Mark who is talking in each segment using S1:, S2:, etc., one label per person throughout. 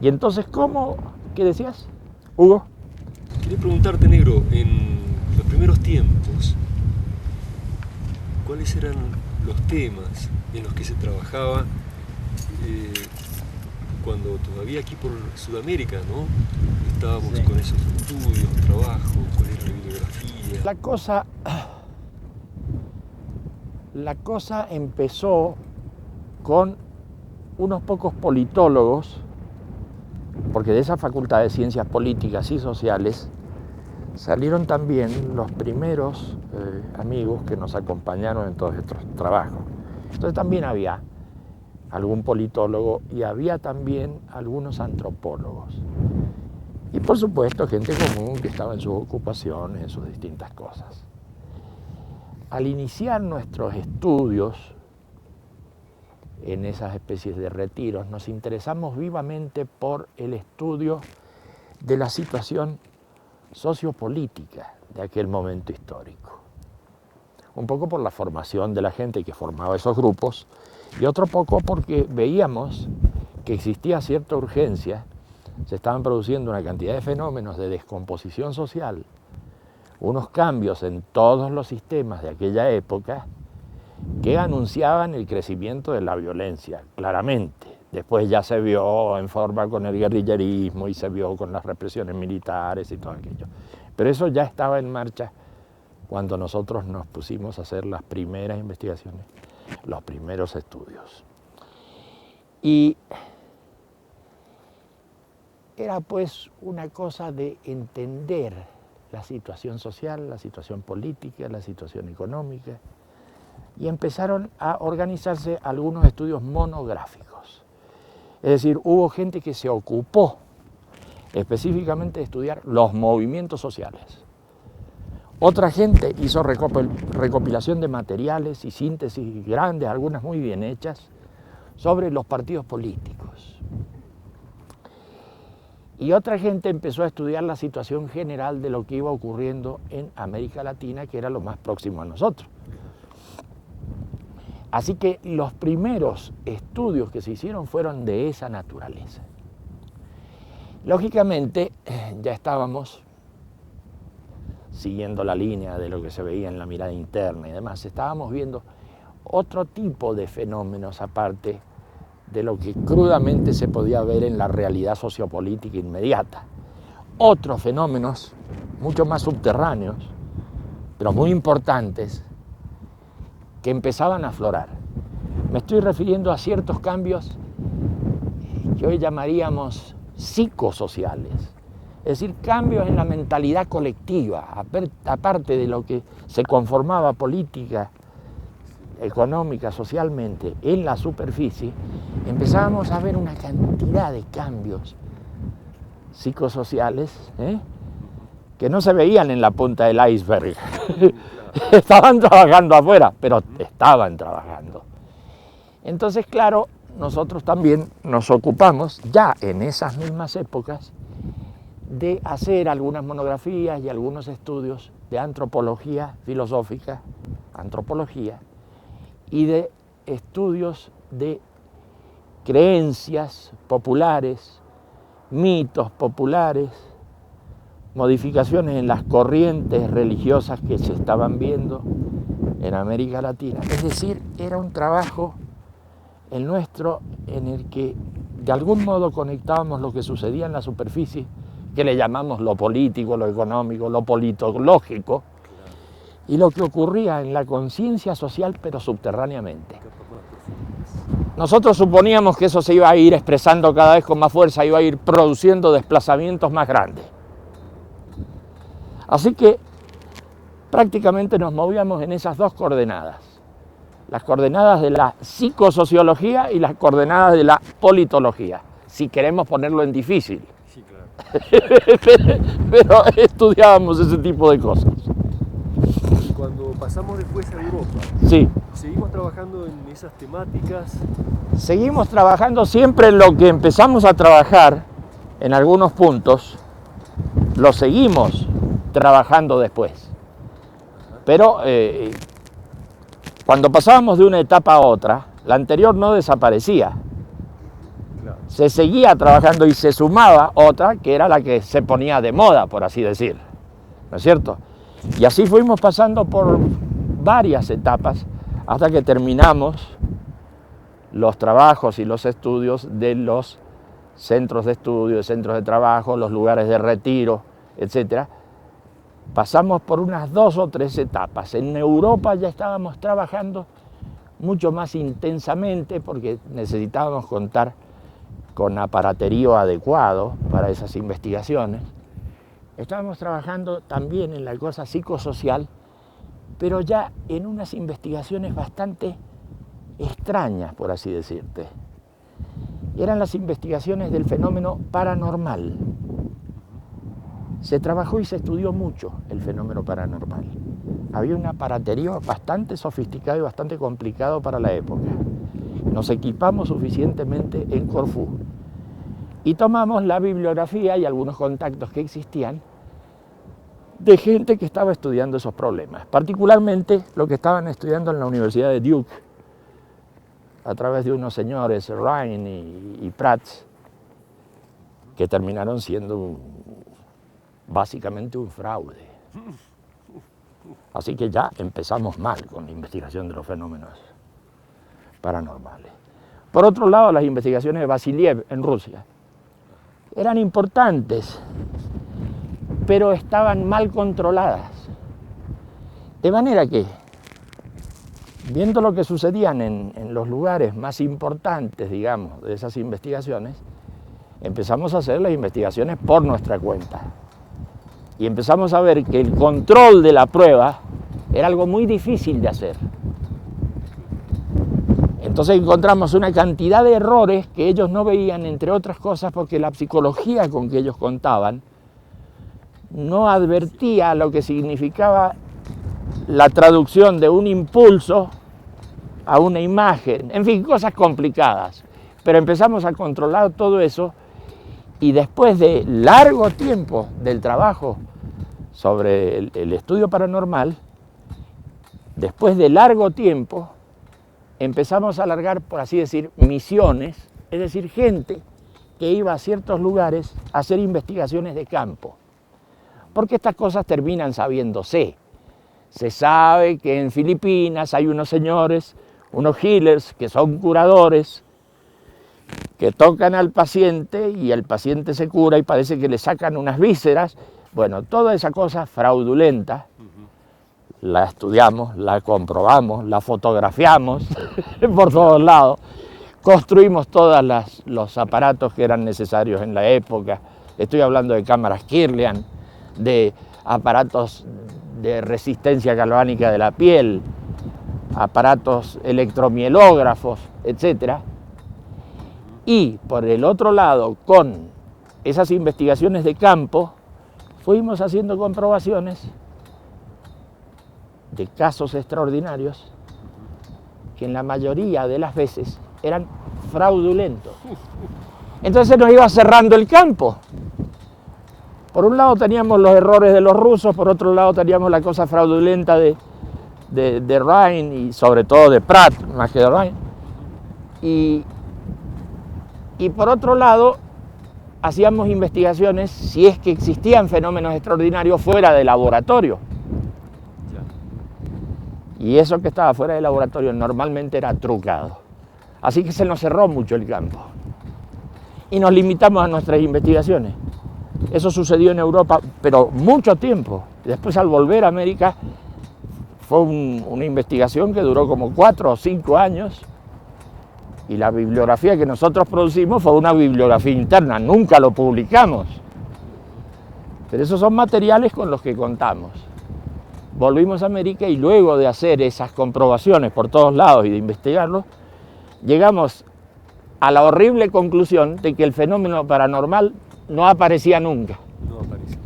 S1: Y entonces, ¿cómo? ¿Qué decías, Hugo?
S2: Quería preguntarte, negro, en los primeros tiempos, ¿cuáles eran los temas en los que se trabajaba cuando todavía aquí por Sudamérica, ¿no? Estábamos con esos estudios, trabajo, cuál era la bibliografía?
S1: La cosa empezó con unos pocos politólogos, porque de esa Facultad de Ciencias Políticas y Sociales salieron también los primeros amigos que nos acompañaron en todos estos trabajos. Entonces también había algún politólogo y había también algunos antropólogos. Y por supuesto gente común que estaba en sus ocupaciones, en sus distintas cosas. Al iniciar nuestros estudios en esas especies de retiros, nos interesamos vivamente por el estudio de la situación sociopolítica de aquel momento histórico. Un poco por la formación de la gente que formaba esos grupos y otro poco porque veíamos que existía cierta urgencia, se estaban produciendo una cantidad de fenómenos de descomposición social, unos cambios en todos los sistemas de aquella época que anunciaban el crecimiento de la violencia, claramente. Después ya se vio en forma con el guerrillerismo y se vio con las represiones militares y todo aquello. Pero eso ya estaba en marcha cuando nosotros nos pusimos a hacer las primeras investigaciones los primeros estudios. Y era pues una cosa de entender la situación social, la situación política, la situación económica, y empezaron a organizarse algunos estudios monográficos. Es decir, hubo gente que se ocupó específicamente de estudiar los movimientos sociales. Otra gente hizo recopilación de materiales y síntesis grandes, algunas muy bien hechas, sobre los partidos políticos. Y otra gente empezó a estudiar la situación general de lo que iba ocurriendo en América Latina, que era lo más próximo a nosotros. Así que los primeros estudios que se hicieron fueron de esa naturaleza. Lógicamente, ya estábamos siguiendo la línea de lo que se veía en la mirada interna y demás. Estábamos viendo otro tipo de fenómenos aparte de lo que crudamente se podía ver en la realidad sociopolítica inmediata. Otros fenómenos mucho más subterráneos, pero muy importantes, que empezaban a aflorar. Me estoy refiriendo a ciertos cambios que hoy llamaríamos psicosociales, es decir, cambios en la mentalidad colectiva, aparte de lo que se conformaba política, económica, socialmente, en la superficie, empezábamos a ver una cantidad de cambios psicosociales que no se veían en la punta del iceberg. Estaban trabajando afuera, pero estaban trabajando. Entonces, claro, nosotros también nos ocupamos, ya en esas mismas épocas, de hacer algunas monografías y algunos estudios de antropología filosófica, antropología, y de estudios de creencias populares, mitos populares, modificaciones en las corrientes religiosas que se estaban viendo en América Latina. Es decir, era un trabajo el nuestro en el que de algún modo conectábamos lo que sucedía en la superficie, que le llamamos lo político, lo económico, lo politológico, y lo que ocurría en la conciencia social, pero subterráneamente. Nosotros suponíamos que eso se iba a ir expresando cada vez con más fuerza, iba a ir produciendo desplazamientos más grandes. Así que prácticamente nos movíamos en esas dos coordenadas, las coordenadas de la psicosociología y las coordenadas de la politología, si queremos ponerlo en difícil.
S2: Sí, claro.
S1: Pero estudiábamos ese tipo de cosas.
S2: Cuando pasamos después a Europa,
S1: Sí.
S2: ¿seguimos trabajando en esas temáticas?
S1: Seguimos trabajando siempre en lo que empezamos a trabajar en algunos puntos, lo seguimos trabajando después. Pero cuando pasábamos de una etapa a otra, la anterior no desaparecía.
S2: Claro.
S1: Se seguía trabajando y se sumaba otra que era la que se ponía de moda, por así decir. ¿No es cierto? Y así fuimos pasando por varias etapas hasta que terminamos los trabajos y los estudios de los centros de estudio, centros de trabajo, los lugares de retiro, etc. Pasamos por unas 2 o 3 etapas. En Europa ya estábamos trabajando mucho más intensamente porque necesitábamos contar con aparaterío adecuado para esas investigaciones. Estábamos trabajando también en la cosa psicosocial, pero ya en unas investigaciones bastante extrañas, por así decirte. Eran las investigaciones del fenómeno paranormal. Se trabajó y se estudió mucho el fenómeno paranormal. Había un aparaterío bastante sofisticado y bastante complicado para la época. Nos equipamos suficientemente en Corfú y tomamos la bibliografía y algunos contactos que existían de gente que estaba estudiando esos problemas, particularmente lo que estaban estudiando en la Universidad de Duke, a través de unos señores, Ryan y Prats, que terminaron siendo básicamente un fraude. Así que ya empezamos mal con la investigación de los fenómenos paranormales. Por otro lado, las investigaciones de Vasiliev en Rusia eran importantes, pero estaban mal controladas. De manera que viendo lo que sucedían en los lugares más importantes, digamos, de esas investigaciones, empezamos a hacer las investigaciones por nuestra cuenta. Y empezamos a ver que el control de la prueba era algo muy difícil de hacer. Entonces encontramos una cantidad de errores que ellos no veían, entre otras cosas porque la psicología con que ellos contaban no advertía lo que significaba la traducción de un impulso a una imagen, en fin, cosas complicadas. Pero empezamos a controlar todo eso y después de largo tiempo del trabajo sobre el estudio paranormal, después de largo tiempo, empezamos a alargar, por así decir, misiones, es decir, gente que iba a ciertos lugares a hacer investigaciones de campo. Porque estas cosas terminan sabiéndose. Se sabe que en Filipinas hay unos señores, unos healers, que son curadores, que tocan al paciente y el paciente se cura y parece que le sacan unas vísceras. Bueno, toda esa cosa fraudulenta, la estudiamos, la comprobamos, la fotografiamos por todos lados, construimos todos los aparatos que eran necesarios en la época. Estoy hablando de cámaras Kirlian, de aparatos de resistencia galvánica de la piel, aparatos electromielógrafos, etc. Y por el otro lado, con esas investigaciones de campo, fuimos haciendo comprobaciones de casos extraordinarios que en la mayoría de las veces eran fraudulentos. Entonces nos iba cerrando el campo. Por un lado teníamos los errores de los rusos, por otro lado teníamos la cosa fraudulenta de Rhine y sobre todo de Pratt, más que de Rhine. Y por otro lado hacíamos investigaciones si es que existían fenómenos extraordinarios fuera del laboratorio. Y eso que estaba fuera del laboratorio normalmente era trucado. Así que se nos cerró mucho el campo. Y nos limitamos a nuestras investigaciones. Eso sucedió en Europa, pero mucho tiempo. Después, al volver a América, fue una investigación que duró como 4 o 5 años. Y la bibliografía que nosotros producimos fue una bibliografía interna, nunca lo publicamos. Pero esos son materiales con los que contamos. Volvimos a América y luego de hacer esas comprobaciones por todos lados y de investigarlos, llegamos a la horrible conclusión de que el fenómeno paranormal no aparecía nunca.
S2: No aparecía.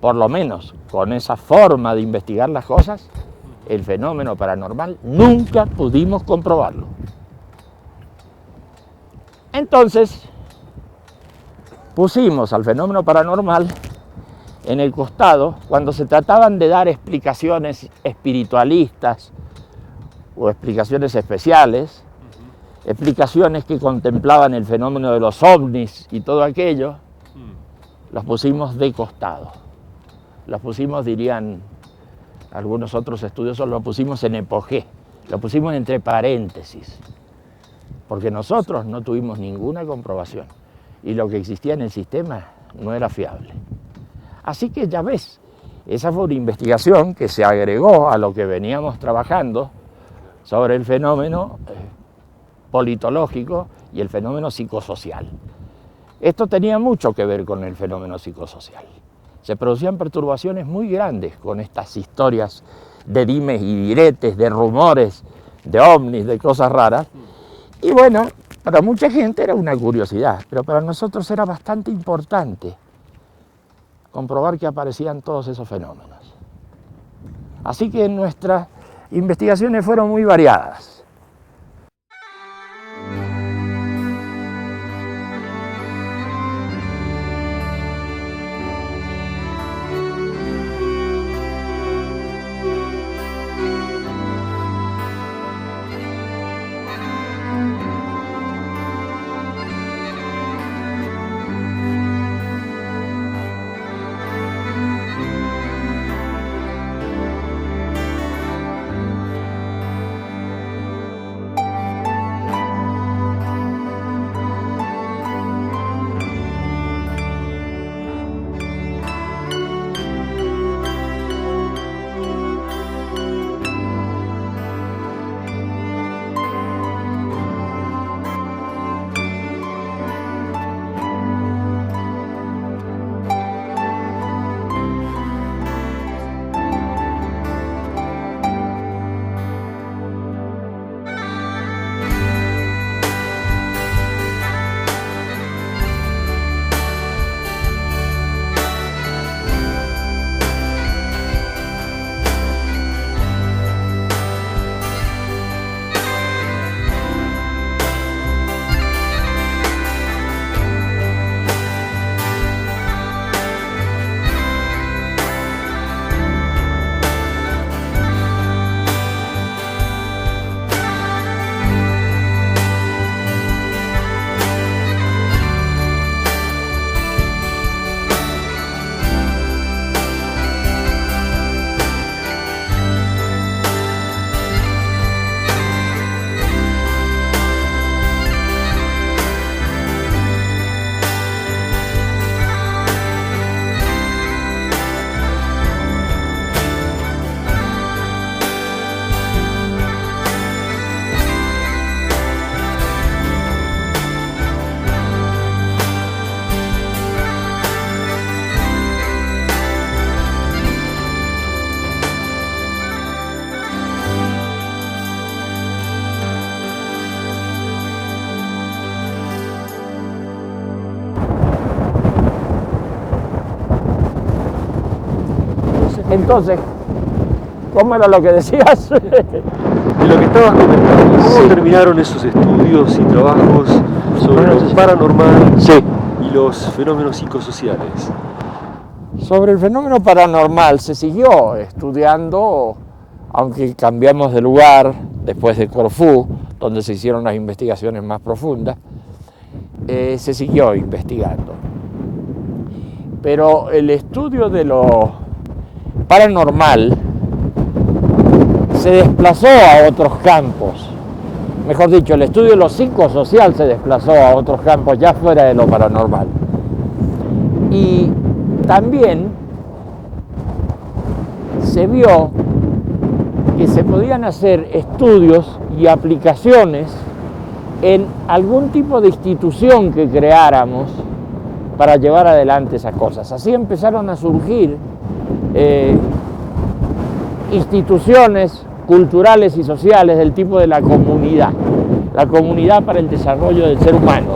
S1: Por lo menos, con esa forma de investigar las cosas, el fenómeno paranormal nunca pudimos comprobarlo. Entonces, pusimos al fenómeno paranormal en el costado cuando se trataban de dar explicaciones espiritualistas o explicaciones especiales, explicaciones que contemplaban el fenómeno de los ovnis y todo aquello, los pusimos de costado. Los pusimos, dirían algunos otros estudiosos, los pusimos en epogé, los pusimos entre paréntesis, porque nosotros no tuvimos ninguna comprobación y lo que existía en el sistema no era fiable. Así que ya ves, esa fue una investigación que se agregó a lo que veníamos trabajando sobre el fenómeno politológico y el fenómeno psicosocial. Esto tenía mucho que ver con el fenómeno psicosocial. Se producían perturbaciones muy grandes con estas historias de dimes y diretes, de rumores, de ovnis, de cosas raras. Y bueno, para mucha gente era una curiosidad, pero para nosotros era bastante importante comprobar que aparecían todos esos fenómenos. Así que nuestras investigaciones fueron muy variadas. Entonces, ¿cómo era lo que decías?
S2: De lo que estabas comentando, ¿cómo terminaron esos estudios y trabajos sobre lo paranormal y los fenómenos psicosociales?
S1: Sobre el fenómeno paranormal se siguió estudiando, aunque cambiamos de lugar después de Corfú, donde se hicieron las investigaciones más profundas, se siguió investigando. Pero el estudio de lo paranormal se desplazó a otros campos. Mejor dicho, el estudio de lo psicosocial se desplazó a otros campos ya fuera de lo paranormal. Y también se vio que se podían hacer estudios y aplicaciones en algún tipo de institución que creáramos para llevar adelante esas cosas. Así empezaron a surgir instituciones culturales y sociales del tipo de la comunidad para el desarrollo del ser humano.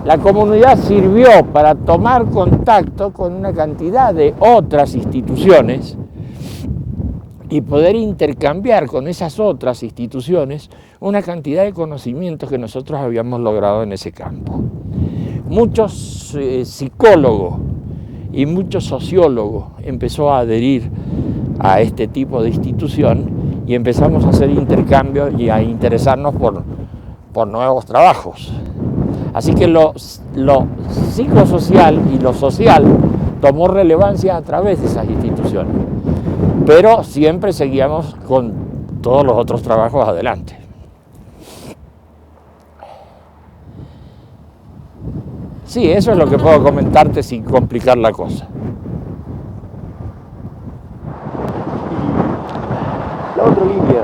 S1: La comunidad sirvió para tomar contacto con una cantidad de otras instituciones y poder intercambiar con esas otras instituciones una cantidad de conocimientos que nosotros habíamos logrado en ese campo. Muchos psicólogos y muchos sociólogos empezó a adherir a este tipo de institución y empezamos a hacer intercambios y a interesarnos por nuevos trabajos. Así que lo psicosocial y lo social tomó relevancia a través de esas instituciones, pero siempre seguíamos con todos los otros trabajos adelante. Sí, eso es lo que puedo comentarte sin complicar la cosa.
S2: La otra línea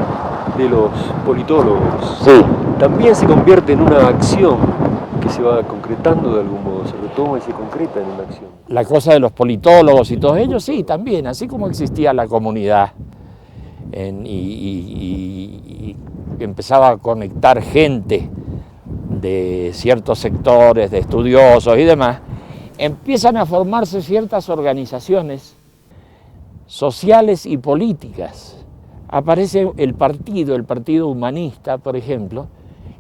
S2: de los politólogos
S1: Sí.
S2: también se convierte en una acción que se va concretando de algún modo, se retoma y se concreta en una acción.
S1: La cosa de los politólogos y todos ellos, sí, también, así como existía la comunidad y empezaba a conectar gente de ciertos sectores, de estudiosos y demás, empiezan a formarse ciertas organizaciones sociales y políticas. Aparece el Partido Humanista, por ejemplo,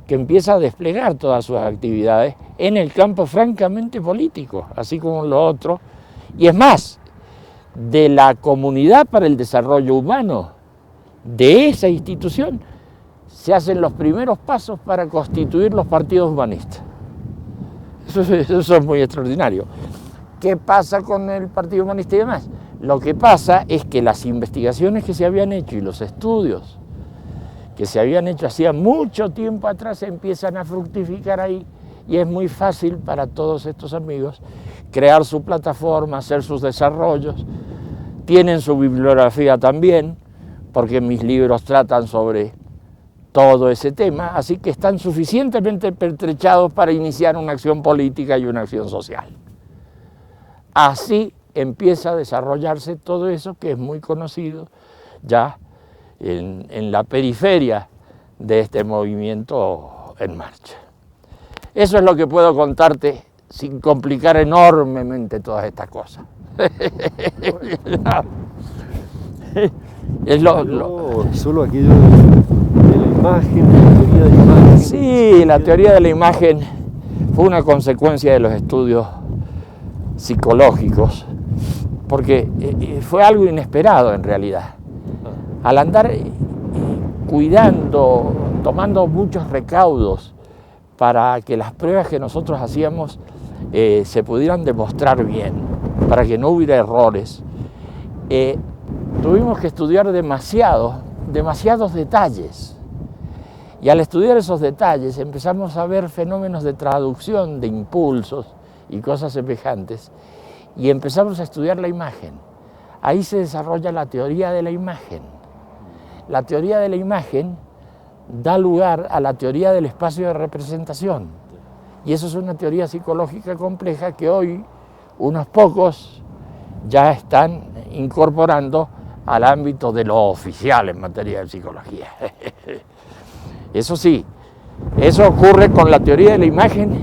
S1: que empieza a desplegar todas sus actividades en el campo francamente político, así como lo otro. Y es más, de la Comunidad para el Desarrollo Humano, de esa institución, se hacen los primeros pasos para constituir los partidos humanistas. Eso es muy extraordinario. ¿Qué pasa con el Partido Humanista y demás? Lo que pasa es que las investigaciones que se habían hecho y los estudios que se habían hecho hacía mucho tiempo atrás empiezan a fructificar ahí y es muy fácil para todos estos amigos crear su plataforma, hacer sus desarrollos. Tienen su bibliografía también, porque mis libros tratan sobre todo ese tema, así que están suficientemente pertrechados para iniciar una acción política y una acción social. Así empieza a desarrollarse todo eso que es muy conocido ya en la periferia de este movimiento en marcha. Eso es lo que puedo contarte sin complicar enormemente todas estas cosas. Es
S2: solo aquello de la imagen, de la teoría de la imagen.
S1: Sí, la teoría de la imagen fue una consecuencia de los estudios psicológicos, porque fue algo inesperado en realidad. Al andar cuidando, tomando muchos recaudos para que las pruebas que nosotros hacíamos se pudieran demostrar bien, para que no hubiera errores, tuvimos que estudiar demasiados detalles. Y al estudiar esos detalles empezamos a ver fenómenos de traducción de impulsos y cosas semejantes, y empezamos a estudiar la imagen. Ahí se desarrolla la teoría de la imagen. La teoría de la imagen da lugar a la teoría del espacio de representación. Y eso es una teoría psicológica compleja que hoy unos pocos ya están incorporando al ámbito de lo oficial en materia de psicología. Eso sí, eso ocurre con la teoría de la imagen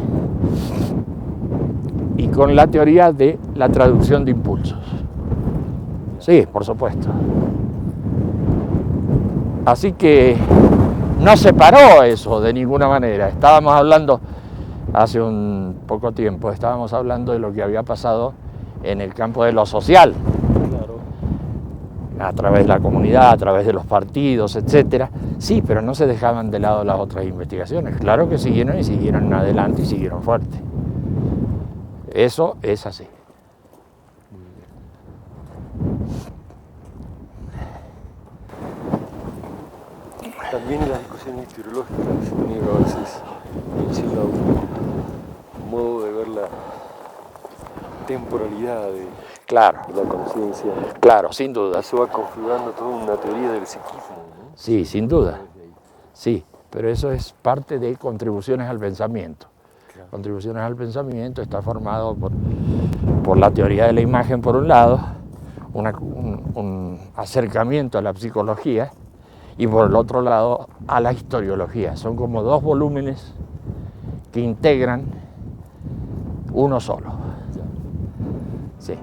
S1: y con la teoría de la traducción de impulsos. Sí, por supuesto. Así que no se paró eso de ninguna manera. Estábamos hablando, hace un poco tiempo, estábamos hablando de lo que había pasado en el campo de lo social.
S2: Claro.
S1: A través de la comunidad, a través de los partidos, etcétera. Sí, pero no se dejaban de lado las otras investigaciones. Claro que siguieron y siguieron adelante y siguieron fuerte. Eso es así.
S2: También en las discusiones meteorológicas, Negro, a veces menciona un modo de ver la temporalidad de la conciencia.
S1: Claro, sin duda.
S2: Eso va configurando toda una teoría del psiquismo, ¿no?
S1: Sí, sin duda. Sí, pero eso es parte de contribuciones al pensamiento. Claro. Contribuciones al pensamiento está formado por la teoría de la imagen por un lado, un acercamiento a la psicología, y por el otro lado a la historiología. Son como dos volúmenes que integran uno solo. Sí.